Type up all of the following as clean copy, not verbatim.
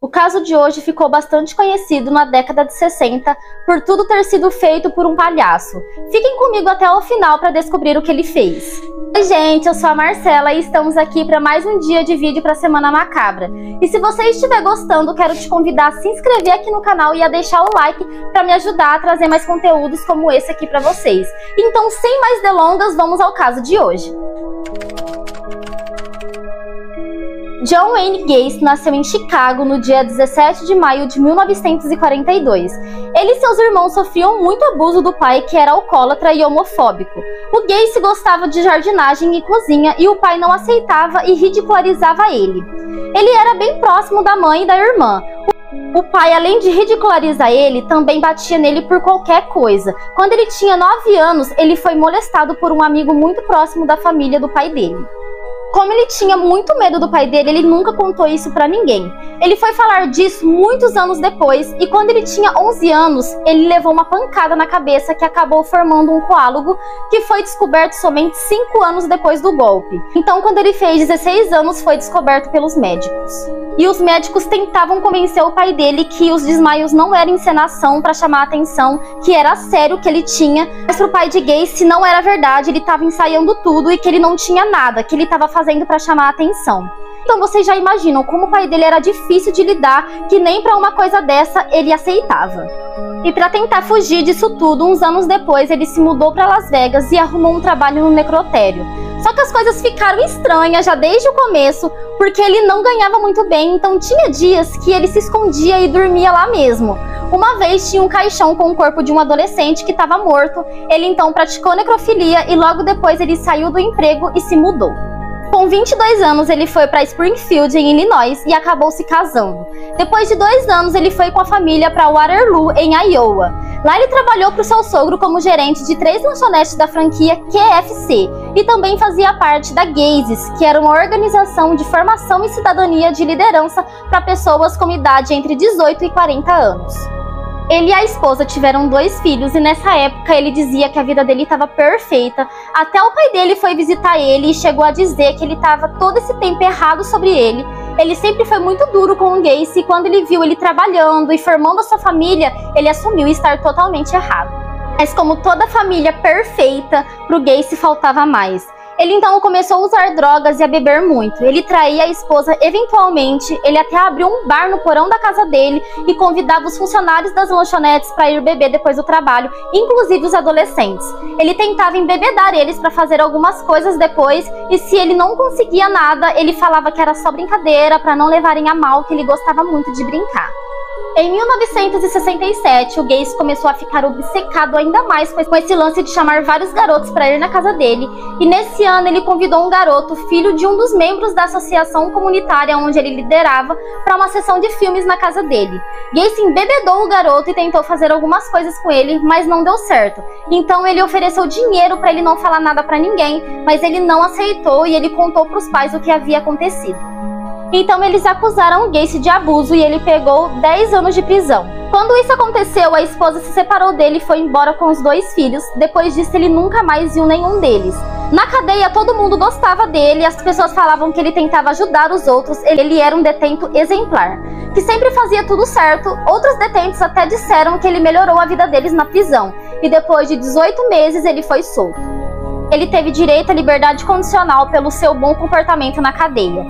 O caso de hoje ficou bastante conhecido na década de 60 por tudo ter sido feito por um palhaço. Fiquem comigo até o final para descobrir o que ele fez. Oi gente, eu sou a Marcela e estamos aqui para mais um dia de vídeo para a Semana Macabra. E se você estiver gostando, quero te convidar a se inscrever aqui no canal e a deixar o like para me ajudar a trazer mais conteúdos como esse aqui para vocês. Então, sem mais delongas, vamos ao caso de hoje. John Wayne Gacy nasceu em Chicago no dia 17 de maio de 1942. Ele e seus irmãos sofriam muito abuso do pai, que era alcoólatra e homofóbico. O Gacy gostava de jardinagem e cozinha e o pai não aceitava e ridicularizava ele. Ele era bem próximo da mãe e da irmã. O pai, além de ridicularizar ele, também batia nele por qualquer coisa. Quando ele tinha 9 anos, ele foi molestado por um amigo muito próximo da família do pai dele. Como ele tinha muito medo do pai dele, ele nunca contou isso pra ninguém. Ele foi falar disso muitos anos depois, e quando ele tinha 11 anos, ele levou uma pancada na cabeça que acabou formando um coágulo, que foi descoberto somente 5 anos depois do golpe. Então, quando ele fez 16 anos, foi descoberto pelos médicos. E os médicos tentavam convencer o pai dele que os desmaios não eram encenação para chamar a atenção, que era sério que ele tinha, mas pro pai de Gacy não era verdade, ele estava ensaiando tudo e que ele não tinha nada, que ele estava fazendo para chamar a atenção. Então vocês já imaginam como o pai dele era difícil de lidar, que nem para uma coisa dessa ele aceitava. E para tentar fugir disso tudo, uns anos depois ele se mudou para Las Vegas e arrumou um trabalho no necrotério. Só que as coisas ficaram estranhas já desde o começo, porque ele não ganhava muito bem, então tinha dias que ele se escondia e dormia lá mesmo. Uma vez tinha um caixão com o corpo de um adolescente que estava morto, ele então praticou necrofilia e logo depois ele saiu do emprego e se mudou. Com 22 anos, ele foi para Springfield, em Illinois, e acabou se casando. Depois de 2 anos, ele foi com a família para Waterloo, em Iowa. Lá ele trabalhou para o seu sogro como gerente de 3 lanchonetes da franquia KFC e também fazia parte da Gacy's, que era uma organização de formação e cidadania de liderança para pessoas com idade entre 18 e 40 anos. Ele e a esposa tiveram 2 filhos e nessa época ele dizia que a vida dele estava perfeita. Até o pai dele foi visitar ele e chegou a dizer que ele estava todo esse tempo errado sobre ele. Ele sempre foi muito duro com o Gacy e quando ele viu ele trabalhando e formando a sua família, ele assumiu estar totalmente errado. Mas como toda família perfeita, pro Gacy faltava mais. Ele então começou a usar drogas e a beber muito. Ele traía a esposa eventualmente, ele até abriu um bar no porão da casa dele e convidava os funcionários das lanchonetes para ir beber depois do trabalho, inclusive os adolescentes. Ele tentava embebedar eles para fazer algumas coisas depois e se ele não conseguia nada, ele falava que era só brincadeira para não levarem a mal, que ele gostava muito de brincar. Em 1967, o Gacy começou a ficar obcecado ainda mais com esse lance de chamar vários garotos para ir na casa dele, e nesse ano ele convidou um garoto, filho de um dos membros da associação comunitária onde ele liderava, para uma sessão de filmes na casa dele. Gacy embebedou o garoto e tentou fazer algumas coisas com ele, mas não deu certo. Então ele ofereceu dinheiro para ele não falar nada para ninguém, mas ele não aceitou e ele contou para os pais o que havia acontecido. Então eles acusaram o Gacy de abuso e ele pegou 10 anos de prisão. Quando isso aconteceu, a esposa se separou dele e foi embora com os 2 filhos. Depois disso, ele nunca mais viu nenhum deles. Na cadeia, todo mundo gostava dele, as pessoas falavam que ele tentava ajudar os outros, ele era um detento exemplar, que sempre fazia tudo certo. Outros detentos até disseram que ele melhorou a vida deles na prisão, e depois de 18 meses ele foi solto. Ele teve direito à liberdade condicional pelo seu bom comportamento na cadeia.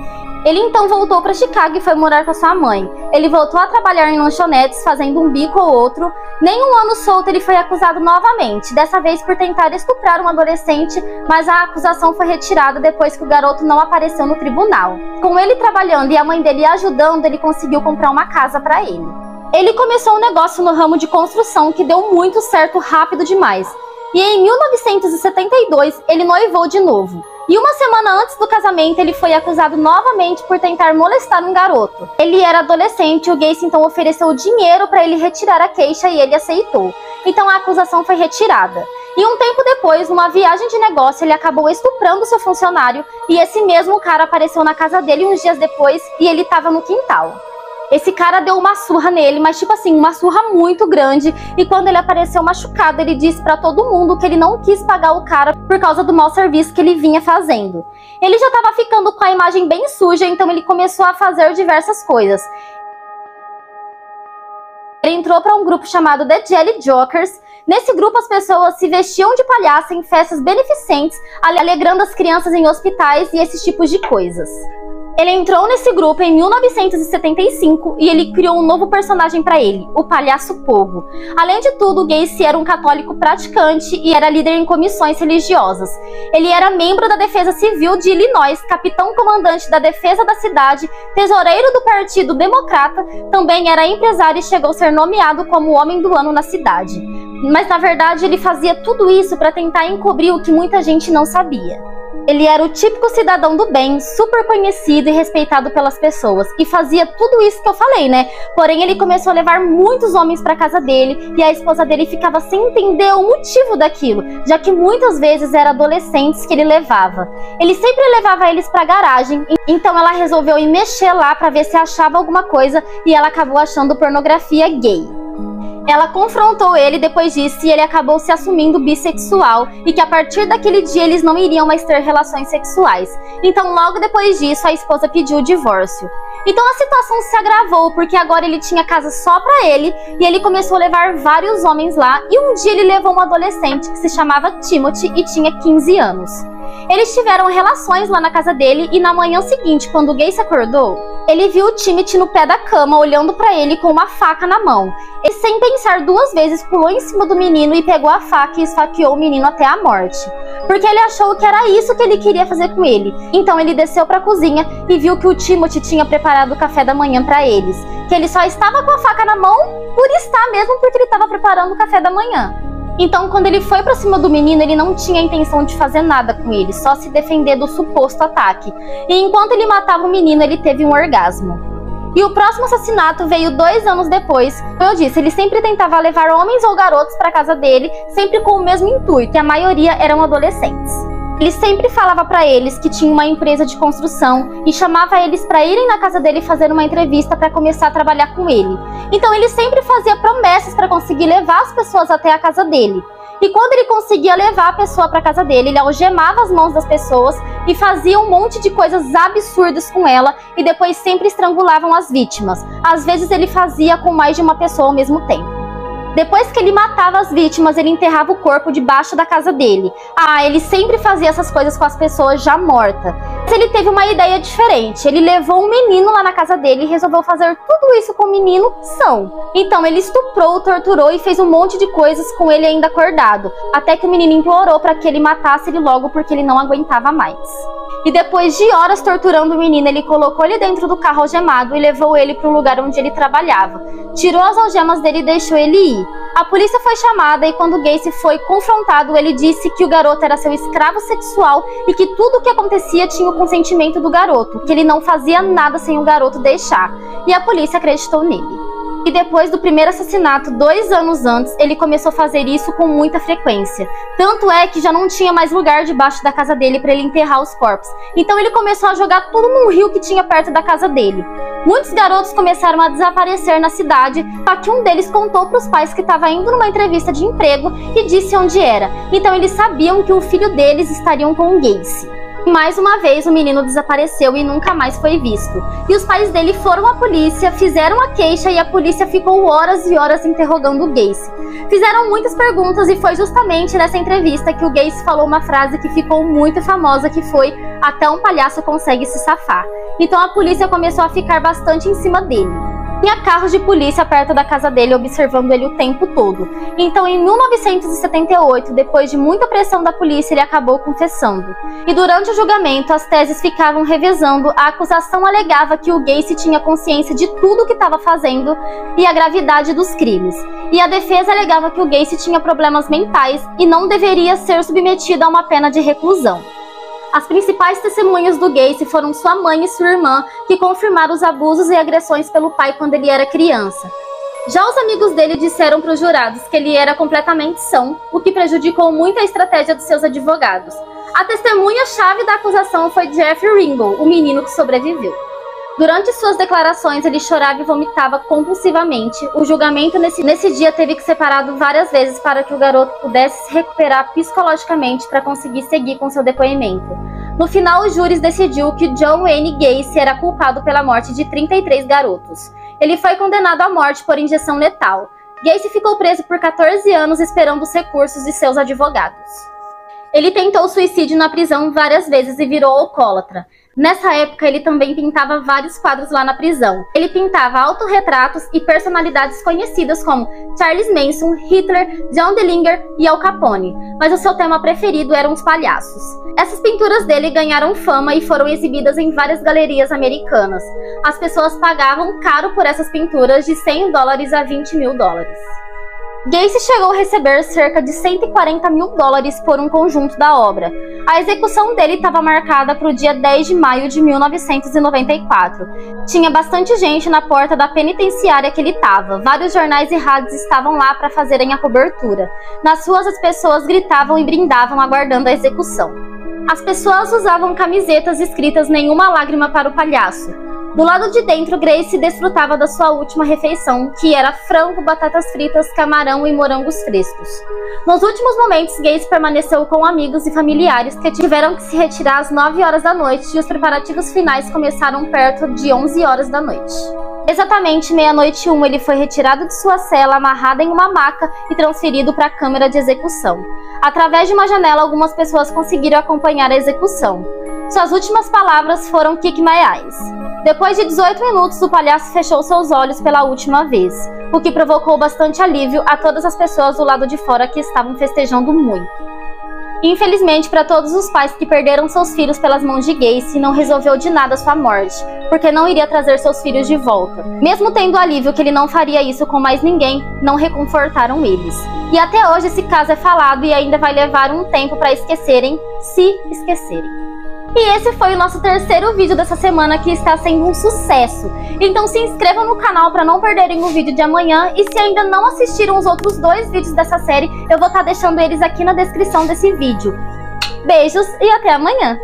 Ele então voltou para Chicago e foi morar com a sua mãe. Ele voltou a trabalhar em lanchonetes, fazendo um bico ou outro. Nem um ano solto ele foi acusado novamente, dessa vez por tentar estuprar um adolescente, mas a acusação foi retirada depois que o garoto não apareceu no tribunal. Com ele trabalhando e a mãe dele ajudando, ele conseguiu comprar uma casa para ele. Ele começou um negócio no ramo de construção que deu muito certo rápido demais. E em 1972 ele noivou de novo. E uma semana antes do casamento, ele foi acusado novamente por tentar molestar um garoto. Ele era adolescente e o Gacy então ofereceu dinheiro para ele retirar a queixa e ele aceitou. Então a acusação foi retirada. E um tempo depois, numa viagem de negócio, ele acabou estuprando seu funcionário e esse mesmo cara apareceu na casa dele uns dias depois e ele estava no quintal. Esse cara deu uma surra nele, mas tipo assim, uma surra muito grande. E quando ele apareceu machucado, ele disse pra todo mundo que ele não quis pagar o cara por causa do mau serviço que ele vinha fazendo. Ele já tava ficando com a imagem bem suja, então ele começou a fazer diversas coisas. Ele entrou para um grupo chamado The Jelly Jokers. Nesse grupo, as pessoas se vestiam de palhaço em festas beneficentes, alegrando as crianças em hospitais e esses tipos de coisas. Ele entrou nesse grupo em 1975 e ele criou um novo personagem para ele, o Palhaço Pogo. Além de tudo, Gacy era um católico praticante e era líder em comissões religiosas. Ele era membro da Defesa Civil de Illinois, capitão-comandante da defesa da cidade, tesoureiro do Partido Democrata, também era empresário e chegou a ser nomeado como o Homem do Ano na cidade. Mas na verdade ele fazia tudo isso para tentar encobrir o que muita gente não sabia. Ele era o típico cidadão do bem, super conhecido e respeitado pelas pessoas, e fazia tudo isso que eu falei, né? Porém, ele começou a levar muitos homens para casa dele, e a esposa dele ficava sem entender o motivo daquilo, já que muitas vezes eram adolescentes que ele levava. Ele sempre levava eles para a garagem, então ela resolveu ir mexer lá para ver se achava alguma coisa, e ela acabou achando pornografia gay. Ela confrontou ele depois disso e ele acabou se assumindo bissexual e que a partir daquele dia eles não iriam mais ter relações sexuais. Então logo depois disso a esposa pediu o divórcio. Então a situação se agravou porque agora ele tinha casa só pra ele e ele começou a levar vários homens lá e um dia ele levou um adolescente que se chamava Timothy e tinha 15 anos. Eles tiveram relações lá na casa dele e na manhã seguinte, quando o Gacy acordou, ele viu o Timothy no pé da cama olhando pra ele com uma faca na mão. E sem pensar duas vezes pulou em cima do menino e pegou a faca e esfaqueou o menino até a morte. Porque ele achou que era isso que ele queria fazer com ele. Então ele desceu pra cozinha e viu que o Timothy tinha preparado o café da manhã pra eles. Que ele só estava com a faca na mão por estar mesmo porque ele estava preparando o café da manhã. Então, quando ele foi pra cima do menino, ele não tinha a intenção de fazer nada com ele, só se defender do suposto ataque. E enquanto ele matava o menino, ele teve um orgasmo. E o próximo assassinato veio 2 anos depois. Como eu disse, ele sempre tentava levar homens ou garotos pra casa dele, sempre com o mesmo intuito, que a maioria eram adolescentes. Ele sempre falava pra eles que tinha uma empresa de construção e chamava eles pra irem na casa dele fazer uma entrevista pra começar a trabalhar com ele. Então ele sempre fazia promessas pra conseguir levar as pessoas até a casa dele. E quando ele conseguia levar a pessoa pra casa dele, ele algemava as mãos das pessoas e fazia um monte de coisas absurdas com ela e depois sempre estrangulavam as vítimas. Às vezes ele fazia com mais de uma pessoa ao mesmo tempo. Depois que ele matava as vítimas, ele enterrava o corpo debaixo da casa dele. Ele sempre fazia essas coisas com as pessoas já mortas. Mas ele teve uma ideia diferente. Ele levou um menino lá na casa dele e resolveu fazer tudo isso com o menino são. Então ele estuprou, torturou e fez um monte de coisas com ele ainda acordado. Até que o menino implorou para que ele matasse ele logo porque ele não aguentava mais. E depois de horas torturando o menino, ele colocou ele dentro do carro algemado e levou ele para um lugar onde ele trabalhava. Tirou as algemas dele e deixou ele ir. A polícia foi chamada e quando Gacy foi confrontado, ele disse que o garoto era seu escravo sexual e que tudo o que acontecia tinha o consentimento do garoto, que ele não fazia nada sem o garoto deixar. E a polícia acreditou nele. E depois do primeiro assassinato, 2 anos antes, ele começou a fazer isso com muita frequência. Tanto é que já não tinha mais lugar debaixo da casa dele para ele enterrar os corpos. Então ele começou a jogar tudo num rio que tinha perto da casa dele. Muitos garotos começaram a desaparecer na cidade, só que um deles contou para os pais que estava indo numa entrevista de emprego e disse onde era. Então eles sabiam que o filho deles estariam com o Gacy. Mais uma vez o menino desapareceu e nunca mais foi visto. E os pais dele foram à polícia, fizeram a queixa e a polícia ficou horas e horas interrogando o Gacy. Fizeram muitas perguntas e foi justamente nessa entrevista que o Gacy falou uma frase que ficou muito famosa, que foi: "Até um palhaço consegue se safar". Então a polícia começou a ficar bastante em cima dele. Tinha carros de polícia perto da casa dele observando ele o tempo todo. Então em 1978, depois de muita pressão da polícia, ele acabou confessando. E durante o julgamento, as teses ficavam revezando. A acusação alegava que o Gacy tinha consciência de tudo o que estava fazendo e a gravidade dos crimes. E a defesa alegava que o Gacy tinha problemas mentais e não deveria ser submetido a uma pena de reclusão. As principais testemunhas do Gacy foram sua mãe e sua irmã, que confirmaram os abusos e agressões pelo pai quando ele era criança. Já os amigos dele disseram para os jurados que ele era completamente são, o que prejudicou muito a estratégia dos seus advogados. A testemunha-chave da acusação foi Jeffrey Ringel, o menino que sobreviveu. Durante suas declarações, ele chorava e vomitava compulsivamente. O julgamento nesse dia teve que ser parado várias vezes para que o garoto pudesse se recuperar psicologicamente para conseguir seguir com seu depoimento. No final, os júris decidiu que John Wayne Gacy era culpado pela morte de 33 garotos. ele foi condenado à morte por injeção letal. Gacy ficou preso por 14 anos esperando os recursos de seus advogados. Ele tentou suicídio na prisão várias vezes e virou alcoólatra. Nessa época, ele também pintava vários quadros lá na prisão. Ele pintava autorretratos e personalidades conhecidas como Charles Manson, Hitler, John Dillinger e Al Capone, mas o seu tema preferido eram os palhaços. Essas pinturas dele ganharam fama e foram exibidas em várias galerias americanas. As pessoas pagavam caro por essas pinturas, de $100 a $20 mil. Gacy chegou a receber cerca de $140 mil por um conjunto da obra. A execução dele estava marcada para o dia 10 de maio de 1994. Tinha bastante gente na porta da penitenciária que ele estava. Vários jornais e rádios estavam lá para fazerem a cobertura. Nas ruas as pessoas gritavam e brindavam aguardando a execução. As pessoas usavam camisetas escritas "Nenhuma lágrima para o palhaço". Do lado de dentro, Gacy desfrutava da sua última refeição, que era frango, batatas fritas, camarão e morangos frescos. Nos últimos momentos, Gacy permaneceu com amigos e familiares que tiveram que se retirar às 9 horas da noite e os preparativos finais começaram perto de 11 horas da noite. Exatamente meia-noite e 1, ele foi retirado de sua cela, amarrado em uma maca e transferido para a câmara de execução. Através de uma janela, algumas pessoas conseguiram acompanhar a execução. Suas últimas palavras foram "Kick my eyes". Depois de 18 minutos, o palhaço fechou seus olhos pela última vez, o que provocou bastante alívio a todas as pessoas do lado de fora que estavam festejando muito. Infelizmente, para todos os pais que perderam seus filhos pelas mãos de Gacy, não resolveu de nada sua morte, porque não iria trazer seus filhos de volta. Mesmo tendo alívio que ele não faria isso com mais ninguém, não reconfortaram eles. E até hoje esse caso é falado e ainda vai levar um tempo para esquecerem, se esquecerem. E esse foi o nosso terceiro vídeo dessa semana, que está sendo um sucesso. Então se inscrevam no canal para não perderem o vídeo de amanhã. E se ainda não assistiram os outros 2 vídeos dessa série, eu vou estar deixando eles aqui na descrição desse vídeo. Beijos e até amanhã!